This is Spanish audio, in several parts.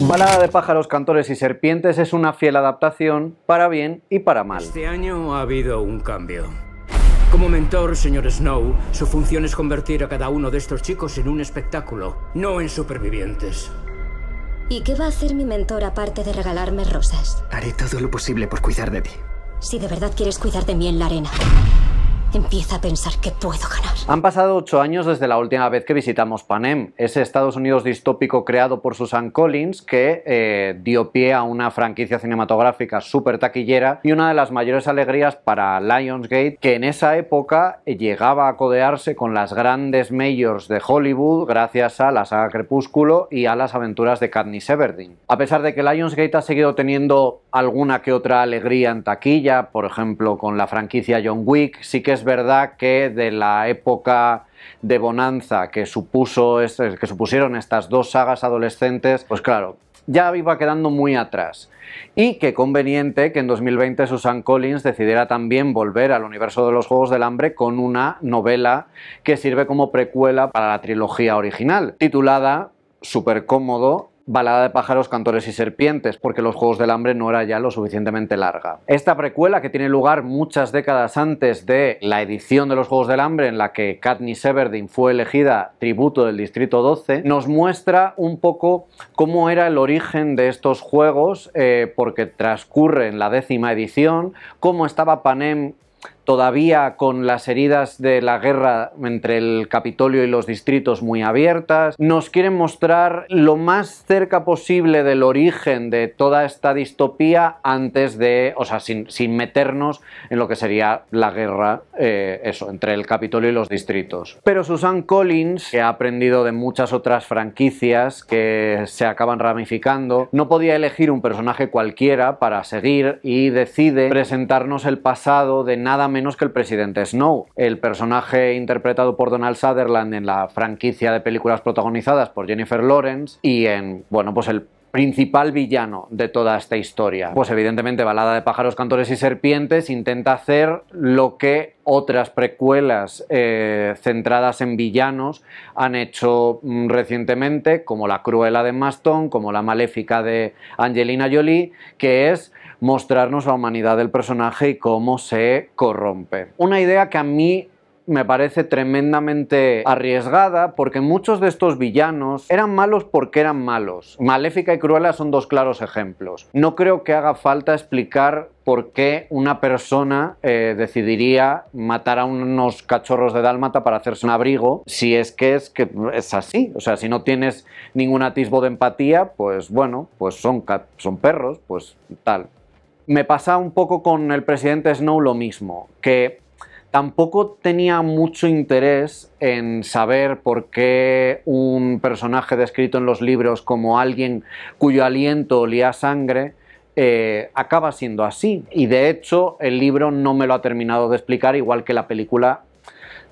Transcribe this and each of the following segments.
Balada de pájaros, cantores y serpientes es una fiel adaptación para bien y para mal. Este año ha habido un cambio. Como mentor, señor Snow, su función es convertir a cada uno de estos chicos en un espectáculo, no en supervivientes. ¿Y qué va a hacer mi mentor aparte de regalarme rosas? Haré todo lo posible por cuidar de ti. Si de verdad quieres cuidar de mí en la arena, empieza a pensar que puedo ganar. Han pasado 8 años desde la última vez que visitamos Panem, ese Estados Unidos distópico creado por Suzanne Collins que dio pie a una franquicia cinematográfica súper taquillera y una de las mayores alegrías para Lionsgate, que en esa época llegaba a codearse con las grandes majors de Hollywood gracias a la saga Crepúsculo y a las aventuras de Katniss Everdeen. A pesar de que Lionsgate ha seguido teniendo alguna que otra alegría en taquilla, por ejemplo con la franquicia John Wick, sí que es verdad que de la época de bonanza que supusieron estas dos sagas adolescentes, pues claro, ya iba quedando muy atrás. Y qué conveniente que en 2020 Suzanne Collins decidiera también volver al universo de los Juegos del Hambre con una novela que sirve como precuela para la trilogía original, titulada, súper cómodo, Balada de pájaros, cantores y serpientes, porque los Juegos del Hambre no era ya lo suficientemente larga. Esta precuela, que tiene lugar muchas décadas antes de la edición de los Juegos del Hambre en la que Katniss Everdeen fue elegida tributo del Distrito 12, nos muestra un poco cómo era el origen de estos juegos, porque transcurre en la 10ª edición, cómo estaba Panem todavía con las heridas de la guerra entre el Capitolio y los distritos muy abiertas. Nos quieren mostrar lo más cerca posible del origen de toda esta distopía antes de, o sea, sin meternos en lo que sería la guerra, entre el Capitolio y los distritos. Pero Suzanne Collins, que ha aprendido de muchas otras franquicias que se acaban ramificando, no podía elegir un personaje cualquiera para seguir y decide presentarnos el pasado de nada menos que el presidente Snow, el personaje interpretado por Donald Sutherland en la franquicia de películas protagonizadas por Jennifer Lawrence y en, bueno, pues el principal villano de toda esta historia. Pues evidentemente Balada de pájaros, cantores y serpientes intenta hacer lo que otras precuelas centradas en villanos han hecho recientemente, como La Cruella de Emma Stone, como La Maléfica de Angelina Jolie, que es mostrarnos la humanidad del personaje y cómo se corrompe. Una idea que a mí me parece tremendamente arriesgada, porque muchos de estos villanos eran malos porque eran malos. Maléfica y Cruella son dos claros ejemplos. No creo que haga falta explicar por qué una persona decidiría matar a unos cachorros de dálmata para hacerse un abrigo, si es que es así. O sea, si no tienes ningún atisbo de empatía, pues bueno, pues son perros, pues tal. Me pasa un poco con el presidente Snow lo mismo, que tampoco tenía mucho interés en saber por qué un personaje descrito en los libros como alguien cuyo aliento olía a sangre acaba siendo así. Y de hecho el libro no me lo ha terminado de explicar, igual que la película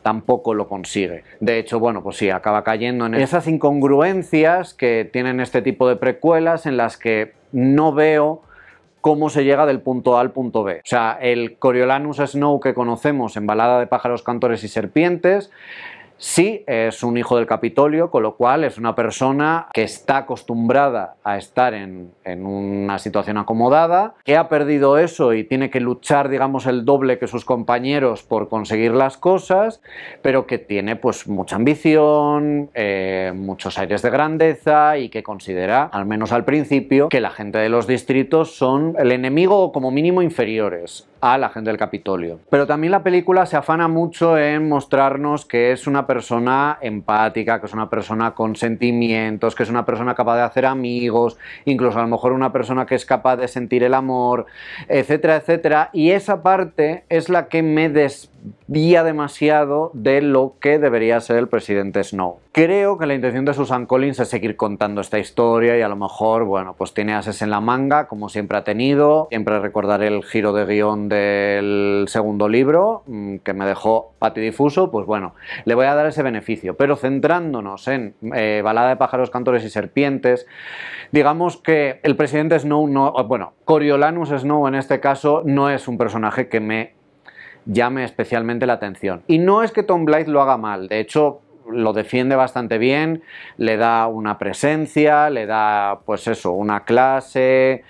tampoco lo consigue. De hecho, bueno, pues sí, acaba cayendo en esas incongruencias que tienen este tipo de precuelas en las que no veo cómo se llega del punto A al punto B. O sea, el Coriolanus Snow que conocemos en Balada de pájaros, cantores y serpientes sí es un hijo del Capitolio, con lo cual es una persona que está acostumbrada a estar en una situación acomodada, que ha perdido eso y tiene que luchar, digamos, el doble que sus compañeros por conseguir las cosas, pero que tiene pues mucha ambición, muchos aires de grandeza y que considera, al menos al principio, que la gente de los distritos son el enemigo o como mínimo inferiores a la gente del Capitolio. Pero también la película se afana mucho en mostrarnos que es una persona empática, que es una persona con sentimientos, que es una persona capaz de hacer amigos, incluso a lo mejor una persona que es capaz de sentir el amor, etcétera, etcétera. Y esa parte es la que me desvía demasiado de lo que debería ser el presidente Snow. Creo que la intención de Suzanne Collins es seguir contando esta historia y a lo mejor, bueno, pues tiene ases en la manga, como siempre ha tenido. Siempre recordaré el giro de guión del segundo libro, que me dejó patidifuso, pues bueno, le voy a dar ese beneficio. Pero centrándonos en Balada de pájaros, cantores y serpientes, digamos que el presidente Snow no, bueno, Coriolanus Snow en este caso no es un personaje que me llame especialmente la atención. Y no es que Tom Blythe lo haga mal, de hecho lo defiende bastante bien, le da una presencia, le da, pues eso, una clase.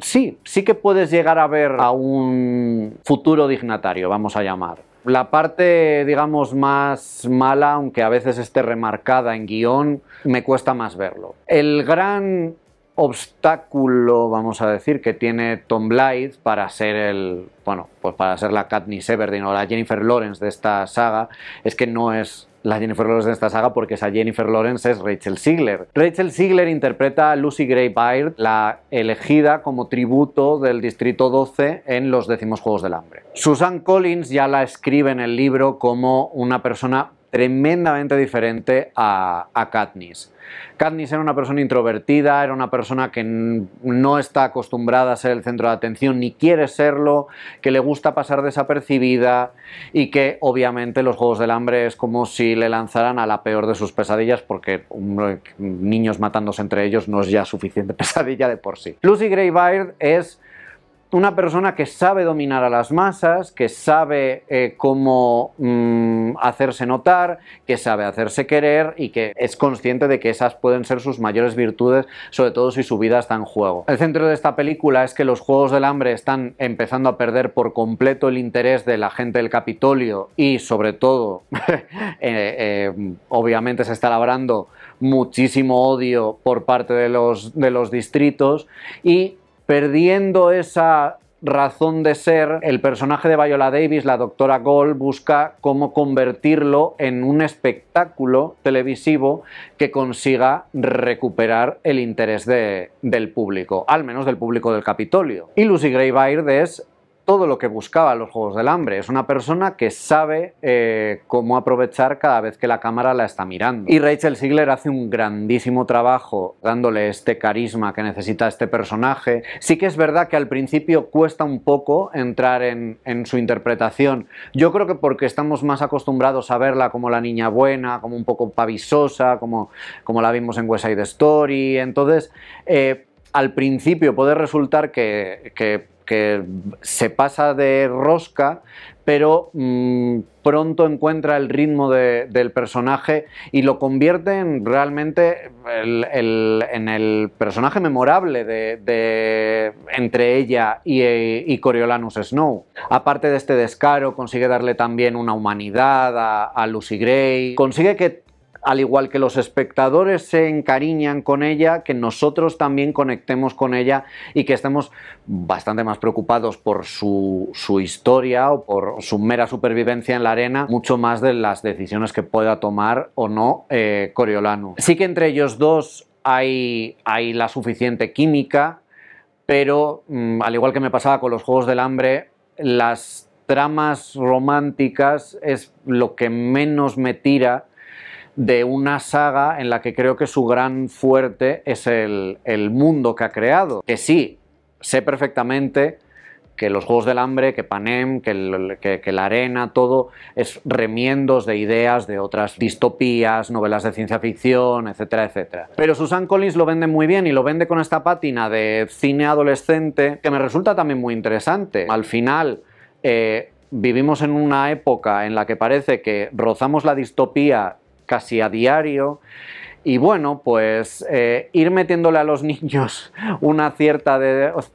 Sí que puedes llegar a ver a un futuro dignatario, vamos a llamar. La parte, digamos, más mala, aunque a veces esté remarcada en guión, me cuesta más verlo. El gran obstáculo, vamos a decir, que tiene Tom Blythe para ser para ser la Katniss Everdeen o la Jennifer Lawrence de esta saga, es que no es la Jennifer Lawrence de esta saga, porque esa Jennifer Lawrence es Rachel Ziegler. Rachel Ziegler interpreta a Lucy Gray Baird, la elegida como tributo del Distrito 12 en los 10º Juegos del Hambre. Suzanne Collins ya la escribe en el libro como una persona tremendamente diferente a Katniss. Katniss era una persona introvertida, era una persona que no está acostumbrada a ser el centro de atención ni quiere serlo, que le gusta pasar desapercibida y que obviamente los Juegos del Hambre es como si le lanzaran a la peor de sus pesadillas, porque niños matándose entre ellos no es ya suficiente pesadilla de por sí. Lucy Gray Baird es una persona que sabe dominar a las masas, que sabe cómo hacerse notar, que sabe hacerse querer y que es consciente de que esas pueden ser sus mayores virtudes, sobre todo si su vida está en juego. El centro de esta película es que los Juegos del Hambre están empezando a perder por completo el interés de la gente del Capitolio y sobre todo, obviamente se está labrando muchísimo odio por parte de los distritos y perdiendo esa razón de ser, el personaje de Viola Davis, la doctora Gold, busca cómo convertirlo en un espectáculo televisivo que consiga recuperar el interés del público, al menos del público del Capitolio. Y Lucy Gray Baird es todo lo que buscaba los Juegos del Hambre. Es una persona que sabe cómo aprovechar cada vez que la cámara la está mirando. Y Rachel Ziegler hace un grandísimo trabajo dándole este carisma que necesita este personaje. Sí que es verdad que al principio cuesta un poco entrar en su interpretación. Yo creo que porque estamos más acostumbrados a verla como la niña buena, como un poco pavisosa, como la vimos en West Side Story. Entonces, al principio puede resultar que se pasa de rosca, pero pronto encuentra el ritmo del personaje y lo convierte en realmente en el personaje memorable entre ella y Coriolanus Snow. Aparte de este descaro, consigue darle también una humanidad a Lucy Gray, consigue que, al igual que los espectadores se encariñan con ella, que nosotros también conectemos con ella y que estemos bastante más preocupados por su historia o por su mera supervivencia en la arena, mucho más de las decisiones que pueda tomar o no Coriolanus. Sí que entre ellos dos hay la suficiente química, pero al igual que me pasaba con los Juegos del Hambre, las tramas románticas es lo que menos me tira de una saga en la que creo que su gran fuerte es el mundo que ha creado. Que sí, sé perfectamente que los Juegos del Hambre, que Panem, que la arena, todo es remiendos de ideas de otras distopías, novelas de ciencia ficción, etcétera, etcétera. Pero Suzanne Collins lo vende muy bien y lo vende con esta pátina de cine adolescente que me resulta también muy interesante. Al final, vivimos en una época en la que parece que rozamos la distopía casi a diario y bueno, pues ir metiéndole a los niños una cierta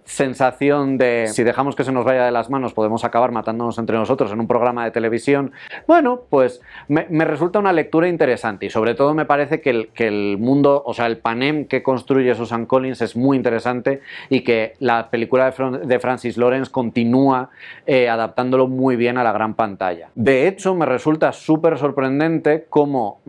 sensación de si dejamos que se nos vaya de las manos podemos acabar matándonos entre nosotros en un programa de televisión, bueno, pues me resulta una lectura interesante y sobre todo me parece que el mundo, o sea, el Panem que construye Suzanne Collins es muy interesante y que la película de Francis Lawrence continúa adaptándolo muy bien a la gran pantalla. De hecho, me resulta súper sorprendente cómo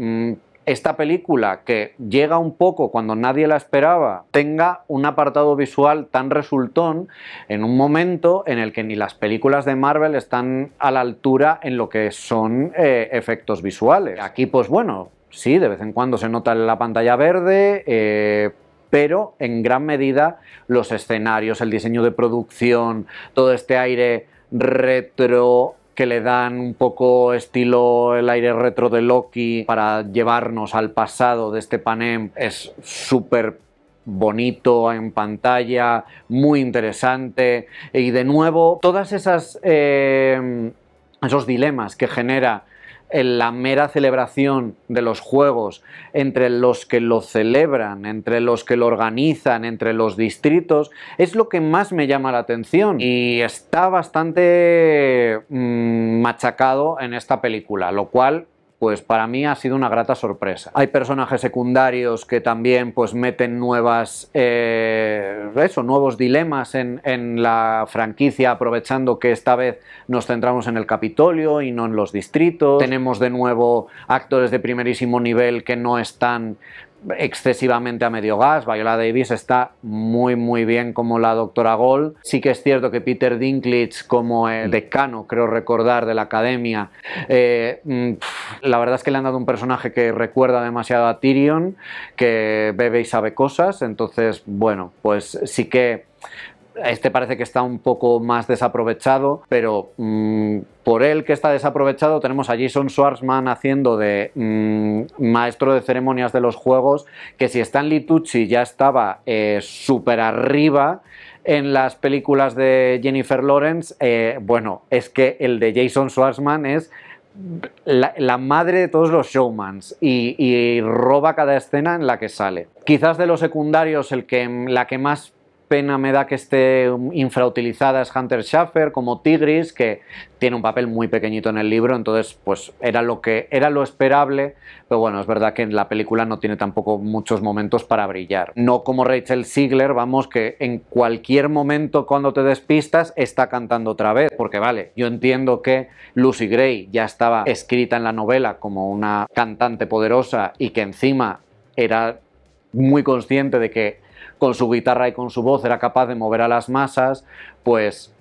esta película, que llega un poco cuando nadie la esperaba, tenga un apartado visual tan resultón en un momento en el que ni las películas de Marvel están a la altura en lo que son efectos visuales. Aquí, pues bueno, sí, de vez en cuando se nota la pantalla verde, pero en gran medida los escenarios, el diseño de producción, todo este aire retro que le dan un poco estilo el aire retro de Loki para llevarnos al pasado de este Panem, es súper bonito en pantalla, muy interesante y de nuevo todas esos dilemas que genera en la mera celebración de los juegos, entre los que lo celebran, entre los que lo organizan, entre los distritos, es lo que más me llama la atención y está bastante machacado en esta película, lo cual pues para mí ha sido una grata sorpresa. Hay personajes secundarios que también pues meten nuevos dilemas en la franquicia, aprovechando que esta vez nos centramos en el Capitolio y no en los distritos. Tenemos de nuevo actores de primerísimo nivel que no están excesivamente a medio gas. Viola Davis está muy bien como la Doctora Gold. Sí que es cierto que Peter Dinklage como el decano, creo recordar, de la academia, la verdad es que le han dado un personaje que recuerda demasiado a Tyrion, que bebe y sabe cosas, entonces bueno, pues sí que este parece que está un poco más desaprovechado, pero por él que está desaprovechado tenemos a Jason Schwartzman haciendo de maestro de ceremonias de los juegos, que si Stanley Tucci ya estaba súper arriba en las películas de Jennifer Lawrence, bueno, es que el de Jason Schwartzman es la madre de todos los showmans y roba cada escena en la que sale. Quizás de los secundarios la que más pena me da que esté infrautilizada es Hunter Schafer como Tigris, que tiene un papel muy pequeñito en el libro, entonces pues era lo esperable, pero bueno, es verdad que en la película no tiene tampoco muchos momentos para brillar. No como Rachel Ziegler, vamos, que en cualquier momento cuando te despistas está cantando otra vez, porque vale, yo entiendo que Lucy Gray ya estaba escrita en la novela como una cantante poderosa y que encima era muy consciente de que con su guitarra y con su voz era capaz de mover a las masas, pues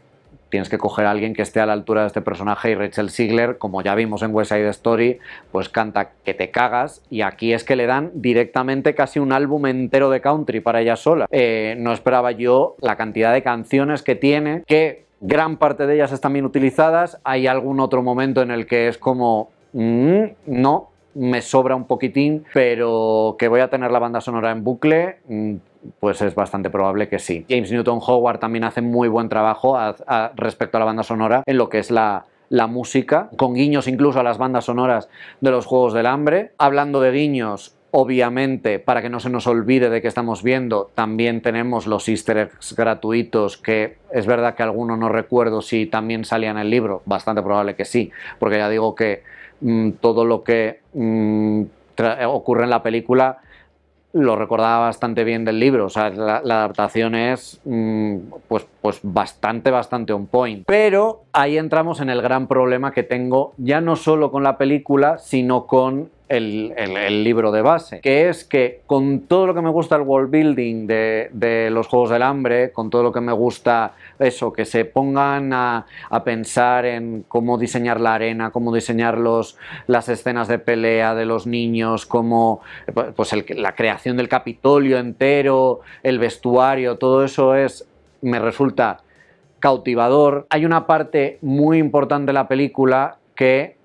tienes que coger a alguien que esté a la altura de este personaje, y Rachel Ziegler, como ya vimos en West Side Story, pues canta que te cagas, y aquí es que le dan directamente casi un álbum entero de country para ella sola. No esperaba yo la cantidad de canciones que tiene, que gran parte de ellas están bien utilizadas. Hay algún otro momento en el que es como no, me sobra un poquitín, pero que voy a tener la banda sonora en bucle, pues es bastante probable que sí. James Newton Howard también hace muy buen trabajo respecto a la banda sonora en lo que es la música, con guiños incluso a las bandas sonoras de los Juegos del Hambre. Hablando de guiños, obviamente, para que no se nos olvide de que estamos viendo, también tenemos los easter eggs gratuitos, que es verdad que alguno no recuerdo si también salía en el libro, bastante probable que sí, porque ya digo que todo lo que ocurre en la película lo recordaba bastante bien del libro, o sea, la adaptación es pues bastante on point. Pero ahí entramos en el gran problema que tengo, ya no solo con la película, sino con el libro de base, que es que con todo lo que me gusta el world building de los Juegos del Hambre, con todo lo que me gusta eso, que se pongan a pensar en cómo diseñar la arena, cómo diseñar las escenas de pelea de los niños, cómo pues la creación del Capitolio entero, el vestuario, todo eso me resulta cautivador. Hay una parte muy importante de la película que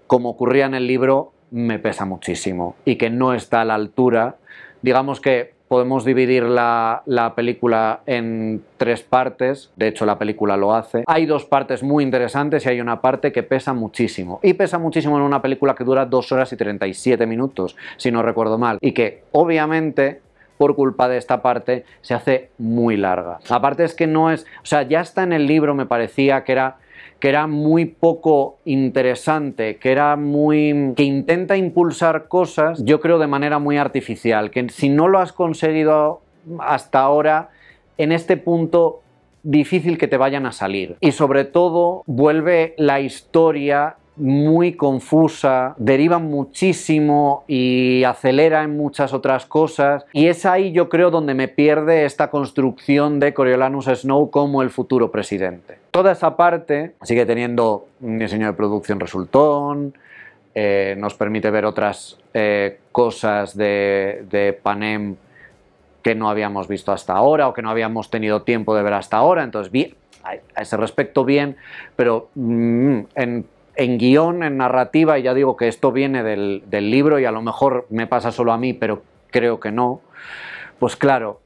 como ocurría en el libro, me pesa muchísimo y que no está a la altura. Digamos que podemos dividir la película en 3 partes, de hecho la película lo hace. Hay 2 partes muy interesantes y hay una parte que pesa muchísimo. Y pesa muchísimo en una película que dura 2 horas y 37 minutos, si no recuerdo mal. Y que obviamente, por culpa de esta parte, se hace muy larga. Aparte es que no es... O sea, ya está en el libro, me parecía que era muy poco interesante, que intenta impulsar cosas, yo creo de manera muy artificial, que si no lo has conseguido hasta ahora, en este punto difícil que te vayan a salir. Y sobre todo vuelve la historia muy confusa, deriva muchísimo y acelera en muchas otras cosas, y es ahí yo creo donde me pierde esta construcción de Coriolanus Snow como el futuro presidente. Toda esa parte sigue teniendo un diseño de producción resultón, nos permite ver otras cosas de Panem que no habíamos visto hasta ahora o que no habíamos tenido tiempo de ver hasta ahora, entonces bien, a ese respecto bien, pero en guión, en narrativa, y ya digo que esto viene del libro y a lo mejor me pasa solo a mí, pero creo que no, pues claro,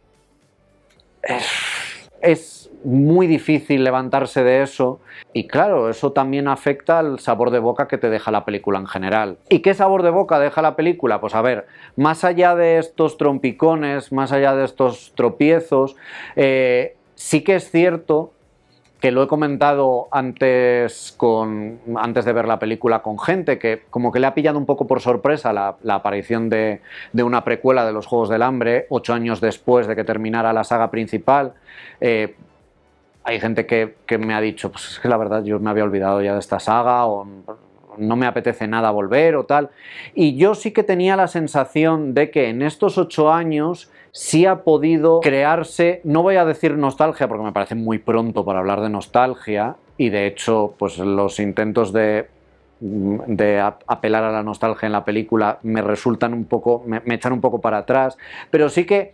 es muy difícil levantarse de eso y claro, eso también afecta al sabor de boca que te deja la película en general. ¿Y qué sabor de boca deja la película? Pues a ver, más allá de estos trompicones, más allá de estos tropiezos, sí que es cierto que lo he comentado antes de ver la película con gente, que como que le ha pillado un poco por sorpresa la aparición de una precuela de los Juegos del Hambre, 8 años después de que terminara la saga principal. Hay gente que me ha dicho, pues es que la verdad yo me había olvidado ya de esta saga, o no me apetece nada volver o tal. Y yo sí que tenía la sensación de que en estos 8 años sí ha podido crearse, no voy a decir nostalgia porque me parece muy pronto para hablar de nostalgia, y de hecho pues los intentos de apelar a la nostalgia en la película me resultan un poco, me echan un poco para atrás, pero sí que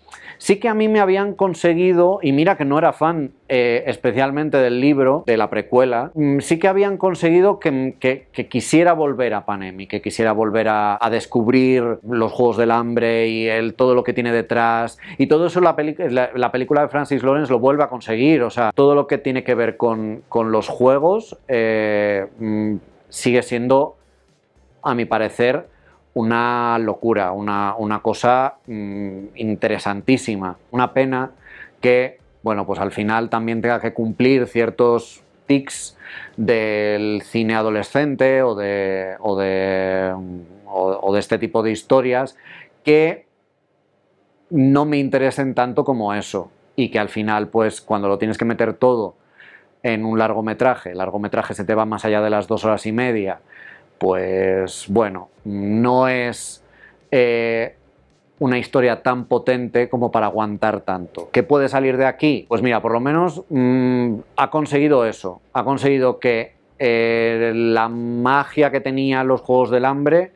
a mí me habían conseguido, y mira que no era fan especialmente del libro, de la precuela, sí que habían conseguido que quisiera volver a Panem y que quisiera volver a descubrir los Juegos del Hambre y todo lo que tiene detrás, y todo eso la película de Francis Lawrence lo vuelve a conseguir. O sea, todo lo que tiene que ver con los juegos sigue siendo, a mi parecer, una locura, una cosa interesantísima. Una pena que, bueno, pues al final también tenga que cumplir ciertos tics del cine adolescente o de este tipo de historias que no me interesen tanto como eso, y que al final, pues cuando lo tienes que meter todo en un largometraje, el largometraje se te va más allá de las 2 horas y media, pues bueno, no es una historia tan potente como para aguantar tanto. ¿Qué puede salir de aquí? Pues mira, por lo menos ha conseguido eso, ha conseguido que la magia que tenían los Juegos del Hambre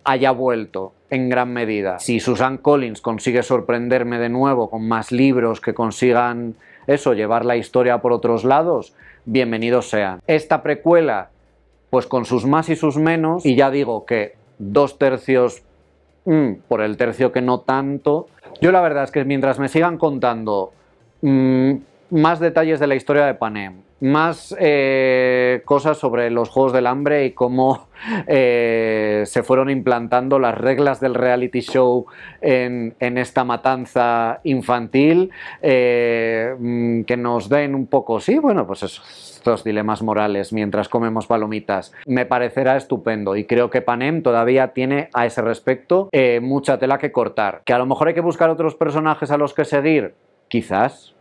haya vuelto en gran medida. Si Suzanne Collins consigue sorprenderme de nuevo con más libros que consigan eso, llevar la historia por otros lados, bienvenidos sean. Esta precuela, pues con sus más y sus menos, y ya digo que 2/3 por el tercio que no tanto. Yo la verdad es que mientras me sigan contando más detalles de la historia de Panem, más cosas sobre los Juegos del Hambre y cómo se fueron implantando las reglas del reality show en esta matanza infantil, que nos den un poco, sí, bueno, pues eso, estos dilemas morales mientras comemos palomitas, me parecerá estupendo, y creo que Panem todavía tiene a ese respecto mucha tela que cortar. Que a lo mejor hay que buscar otros personajes a los que seguir, quizás.